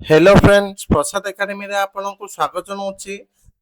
Hello friends प्रसाद academy रे आपनको स्वागत जनाऊँगी।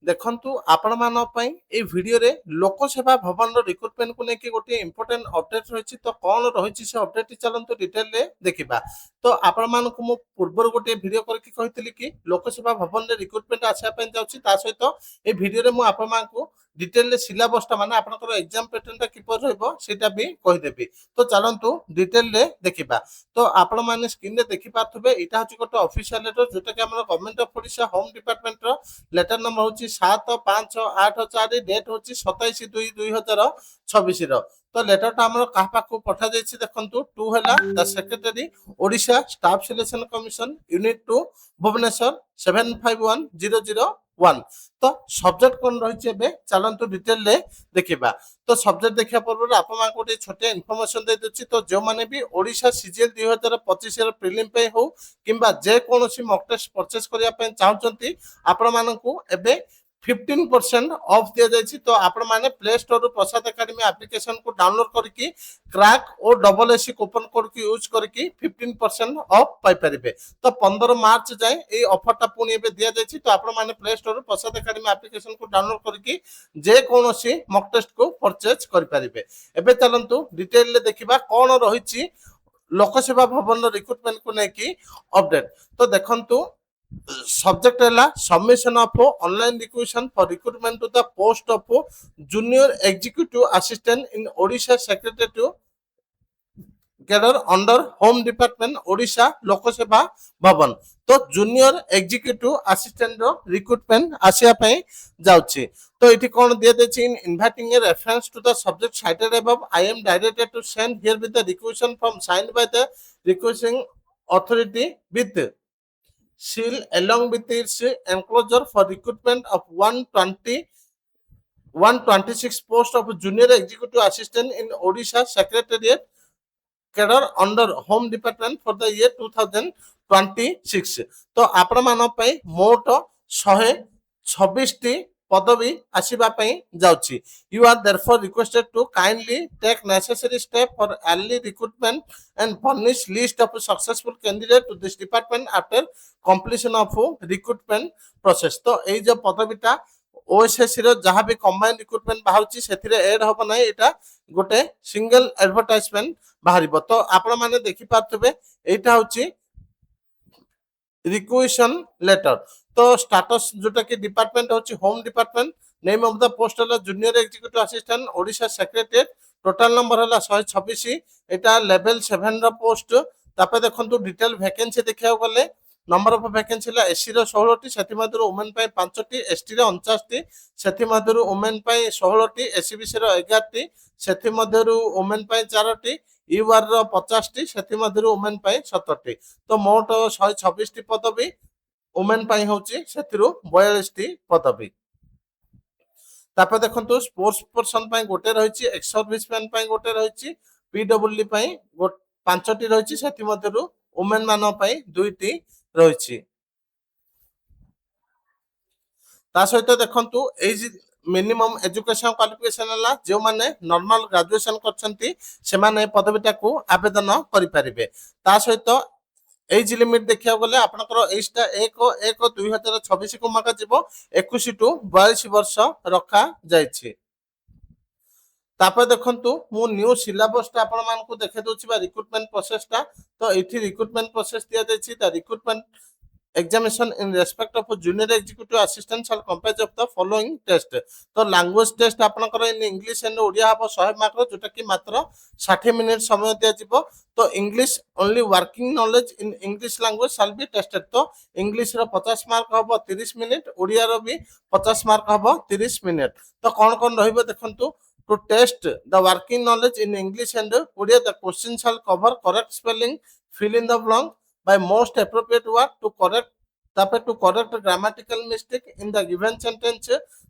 देखंतु आपण मान पई ए वीडियो रे लोकसेवा भवन रो रिक्रुटमेंट को लेके गोटे इंपोर्टेंट अपडेट रहिछि। तो कोन रहिछि से अपडेट चलंतु डिटेल रे देखिबा। तो आपण मान को मु पूर्वर गोटे वीडियो करके कहितली कि लोकसेवा भवन रे रिक्रुटमेंट आछा पई जाउछि। ता सहित ए वीडियो रे मु आपण मान को डिटेल रे सिलेबस ता माने आपनकर एग्जाम पैटर्न ता किपर रहबो सेटा भी कहि देबी। तो चलंतु डिटेल रे देखिबा। तो आपण माने स्क्रीन रे देखि पाथबे एटा होछि गोटे ऑफिशियल लेटर जोटा कि हमर government of Odisha home department रो लेटर नंबर होछि 7584 डेट होछि 27/2/2026 रो। तो लेटर ता हमर काहा पाखु पठा जायछि देखंतु टू हैला the secretary Odisha staff selection commission unit 2 Bhubaneswar 751001। तो सब्जेक्ट कोन रहिछि एबे चलंतु डिटेल रे देखिबा। तो सब्जेक्ट देखिया पूर्व आप गोटे छोटे इनफॉरमेशन दे दउछि। तो जो माने भी ओडिशा सीजीएल 2025 रो प्रीलिम पे हो किंबा जे कोनोसी मॉक टेस्ट परचेस करिया पे चाहउचंती आपण माननकु एबे 15% ऑफ दिया जायछि। तो आपण माने प्ले स्टोर रो प्रसाद एकेडमी एप्लीकेशन को डाउनलोड करके क्रैक और डबल एसी कूपन कोड को यूज करके 15% ऑफ पाई परिबे। तो 15 मार्च जाए ए ऑफर ता पुनी एबे दिया जायछि। तो आपण माने प्ले स्टोर रो प्रसाद एकेडमी एप्लीकेशन को डाउनलोड करके जे कोनोसी मॉक टेस्ट को परचेस करि परिबे। एबे चलंतु डिटेल ले देखिबा कोन रहिछि लोकसेवा भवन रो रिक्रुटमेंट को नेकी अपडेट। तो देखंतु सब्जेक्ट है submission of online requisition for recruitment to the post of junior executive assistant in Odisha secretary cadre under home department Odisha Lok Seva Bhavan. तो जूनियर एग्जीक्यूटिव असिस्टेंट रो रिक्रूटमेंट आसिया पई जाउछि। तो इठी कोन दिया देछि in inviting a reference to the subject cited above I am directed to send herewith the requisition form signed by the requesting authority with seal along with its enclosure for recruitment of 126 post of junior executive assistant in Odisha Secretariat cadre under Home Department for the year 2026। तो आपण मान पई मोट 126 T पदवी आसीबा पई जाउछि। You are therefore requested to kindly take necessary step for early recruitment and furnish list of successful candidate to this department after completion of recruitment process। तो एई जो पदवीटा ओएसएससी रो जहां भी कंबाइन रिक्रूटमेंट बाहरछि सेथिरे ऐड होबो नै। एटा गोटे सिंगल एडवर्टाइजमेंट बाहरिबो। तो आपण माने देखि पाथबे एटा होछि रिक्वेशन लेटर। तो स्टेटस जोटा कि डिपार्टमेंट होछि home department. Name of the post है junior executive assistant Odisha secretariat. Total number है 126। एटा लेवल 7 रो पोस्ट। तापे देखंतु डिटेल वैकेंसी देखिया गले नंबर ऑफ वैकेंसी ला एससी रो 16 टी सेति मधुर वुमेन पाई 5 टी एसटी रो 49 टी सेति मधुर वुमेन पाई 16 टी एससीबीसी रो 11 टी सेति मधुर वुमेन पाई 4 टी यूआर रो 50 टी सेति मधुर वुमेन पाई 70 टी। तो मोट 126 टी पदवी वुमेन पाई होची सेतिरु 42 टी पदवी। तापर देखंतु स्पोर्ट्स पर्सन पाई गोटे रहिछि एक्स सर्विस मैन पाई गोटे रहिछि पीडब्ल्यूडी पाई 5 टी रहिछि सेति मधुर वुमेन मान पाई 2 टी रहिछि। ता सहित देखंतु एज मिनिमम एजुकेशन क्वालिफिकेशन हला जो माने नॉर्मल ग्रेजुएशन करछंती से माने पदवीटा को आवेदन करि परिबे। ता सहित एज लिमिट देखिया गले आपनकर एजटा 1/1/2026 को माका जिवो 21 टू 42 वर्ष रखा जायछि। तापर देखंतु मु न्यू सिलेबस ता आपण मान को देखे दोछि बा रिक्रूटमेंट प्रोसेस ता। तो एठी रिक्रूटमेंट प्रोसेस दिया जायछि the recruitment examination in respect of junior executive assistant shall comprise of the following test। तो लैंग्वेज टेस्ट आपनकर इन इंग्लिश एंड ओडिया हबो 100 मार्क रो जोटा कि मात्र 60 मिनिट समय दिया जिवो। तो English only working knowledge in English language shall be tested. तो इंग्लिश रो 50 मार्क हबो 30 मिनिट ओडिया रो भी 50 मार्क हबो 30 मिनिट। तो कोन रहइबो देखंतु to test the working knowledge in English and Odia the question shall cover correct spelling fill in the blank by most appropriate word to correct तापर to correct grammatical mistake in the given sentence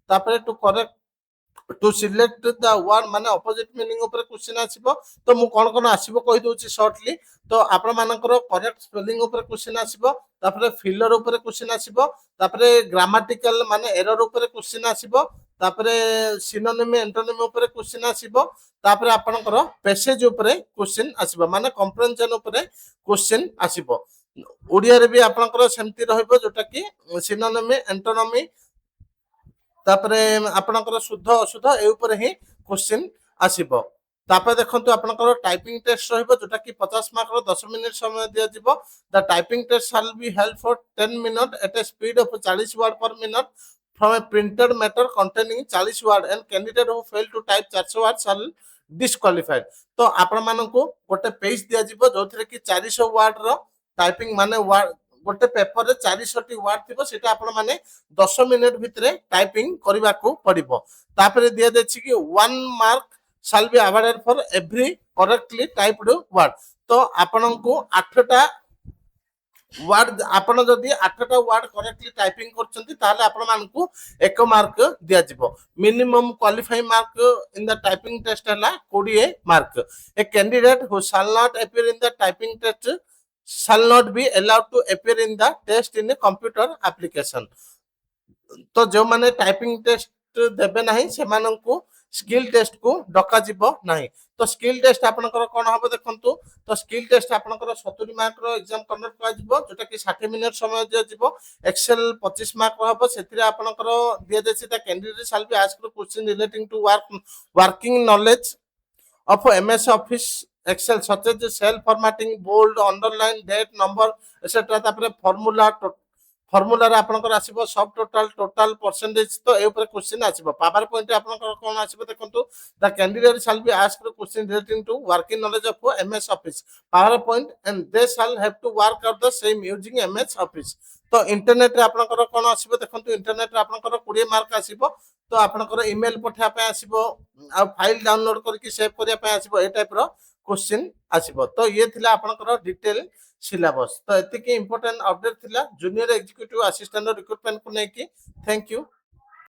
तापर to select the word माने opposite meaning ऊपर question आसीबो। तो मु कोन आसीबो कहि दोछि shortly. तो आपण मानकर करेक्ट स्पेलिंग ऊपर क्वेश्चन आसीबो तापर फिलर ऊपर क्वेश्चन आसीबो तापर ग्रामेटिकल माने एरर ऊपर क्वेश्चन आसीबो तापर सिनोनिम एंटोनिम ऊपर क्वेश्चन आसीबो तापर आपनकर पैसेज ऊपर क्वेश्चन आसीबो माने कंप्रेहेंशन ऊपर क्वेश्चन आसीबो। ओडिया रे भी आपनकर सेमती रहइबो जोटा कि सिनोनिम एंटोनिमी तापरे आपनकर शुद्ध अशुद्ध ए ऊपर ही क्वेश्चन आसीबो तापर देखंतु आपनकर टाइपिंग टेस्ट रहइबो जोटा कि 50 मार्क रो 10 मिनिट समय दिया जिवो the typing test shall be held for 10 minute at a speed of 40 word per minute from a printed matter containing 40 word and candidate who fail to type 400 word shall disqualified तो आपण माननकु गोटे page दिया जिवो जोथरे कि 400 word रो typing माने word गोटे paper रे 400 T word थिबो सेटा आपण माने 10 मिनिट भितरे टाइपिंग करबा को पड़िबो तापरे दिया देछि कि 1 mark shall be awarded for every correctly typed word तो आपनकु 8टा वर्ड आपण जदी 8टा वर्ड करेक्टली टाइपिंग करचंती ताले आपण मानकु 1 मार्क दिया जिवो minimum qualify mark in the typing test हला 20 mark a candidate who shall not appear in the typing test shall not be allowed to appear in the test in a computer application तो जो माने typing test देबे नाही से माननकु skill test को डका जिवो नाही तो स्किल टेस्ट आपनकर कोन हबो देखंतु तो स्किल टेस्ट आपनकर 70 मार्क रो एग्जाम कंडक्ट करा जिवो जोटा कि 60 मिनिट समय दिया जिवो एक्सेल 25 मार्क रो हबो सेथिरे आपनकर दिया जेछि the candidate shall be asked question relating to working knowledge of MS Office Excel such as cell formatting, bold, underline, date, number, etc. तापरे फॉर्मूला रे आपनकर आसीबो सब टोटल परसेंटेज तो ए ऊपर क्वेश्चन आसीबो पावर पॉइंट आपनकर कोन आसीबो देखंतु the candidate shall be asked question relating to working knowledge of MS office power point and they shall have to work out the same using MS office तो internet रे आपनकर कोन आसीबो देखंतु इंटरनेट रे आपनकर 20 मार्क आसीबो तो आपनकर ईमेल पठा पे आसीबो आ फाइल डाउनलोड करके सेव करिया पे आसीबो ए टाइप रो क्वेश्चन आसीबो तो ये थिला आपनकर डिटेल सिलेबस तो एति के इंपोर्टेंट अपडेट थिला जूनियर एग्जीक्यूटिव असिस्टेंट रिक्रूटमेंट को नै कि थैंक यू।